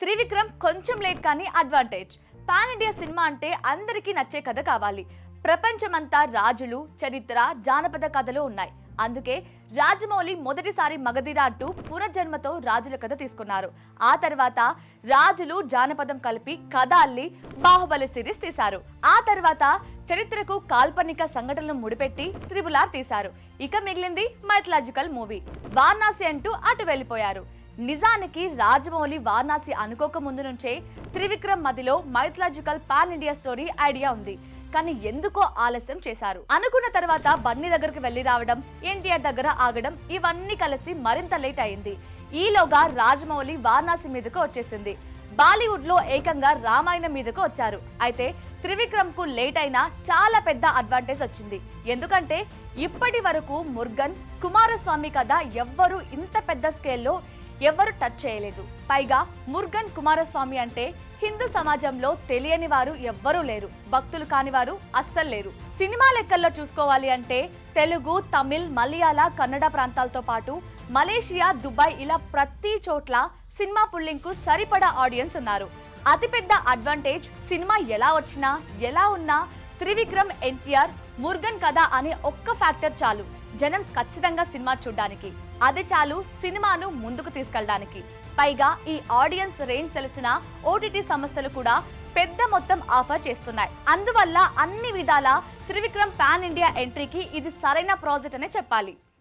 త్రివిక్రమ్ కొంచెం లేట్ కానీ advantage. Pan India cinema అంటే అందరికీ నచ్చే కథ కావాలి. ప్రపంచమంతా రాజులు, చరిత్ర, జానపద కథలు ఉన్నాయి. అందుకే రాజమౌళి మొదటిసారి మగధీర అంటూ పునర్జన్మతో రాజుల కథ తీసుకున్నారు. ఆ తర్వాత రాజులు, జానపదం కలిపి కథ అల్లి బాహుబలి సిరీస్ తీశారు. ఆ తర్వాత చరిత్రకు కాల్పనిక సంఘటనలు ముడిపెట్టి త్రిబుల్ ఆర్ తీశారు. ఇక మిగిలింది మైథలాజికల్ మూవీ వారణాసి అంటూ అటు వెళ్ళిపోయారు. నిజానికి రాజమౌళి వారణాసి అనుకోక ముందు నుంచే త్రివిక్రమ్ మదిలో mythological pan India story idea ఉంది. కానీ ఎందుకో ఆలస్యం చేశారు. అనుకున్న తర్వాత బన్నీ దగ్గరికి వెళ్లి రావడం, ఎన్టీఆర్ దగ్గర ఆగడం, ఇవన్నీ కలిసి మరింత లేట్ అయింది. ఈలోగా రాజమౌళి వారణాసి మీదకు వచ్చేసింది. బాలీవుడ్ లో ఏకంగా రామాయణం మీదకు వచ్చారు. అయితే త్రివిక్రమ్ కు లేట్ అయినా చాలా పెద్ద అడ్వాంటేజ్ వచ్చింది. ఎందుకంటే ఇప్పటి వరకు మురుగన్, కుమారస్వామి కథ ఎవ్వరూ ఇంత పెద్ద స్కేల్లో ఎవరు టచ్ చేయలేదు. పైగా మురుగన్, కుమారస్వామి అంటే హిందూ సమాజంలో తెలియని వారు ఎవ్వరూ లేరు, భక్తులు కాని వారు అస్సలు లేరు. సినిమా లెక్కల్లో చూసుకోవాలి అంటే తెలుగు, తమిళ్, మలయాళ, కన్నడ ప్రాంతాలతో పాటు మలేషియా, దుబాయ్ ఇలా ప్రతి చోట్ల సినిమా పుల్లింగ్ కు సరిపడా ఆడియన్స్ ఉన్నారు. అతిపెద్ద అడ్వాంటేజ్ సినిమా ఎలా వచ్చినా ఎలా ఉన్నా త్రివిక్రమ్, ఎన్టీఆర్, మురుగన్ కథ అనే ఒక్క ఫ్యాక్టర్ చాలు జనం ఖచ్చితంగా సినిమా చూడడానికి. అది చాలు సినిమాను ముందుకు తీసుకెళ్ళడానికి. పైగా ఈ ఆడియన్స్ రేంజ్ తెలిసిన ఓటీటీ సంస్థలు కూడా పెద్ద మొత్తం ఆఫర్ చేస్తున్నాయి. అందువల్ల అన్ని విధాల త్రివిక్రమ్ పాన్ ఇండియా ఎంట్రీకి ఇది సరైన ప్రాజెక్ట్ అనే చెప్పాలి.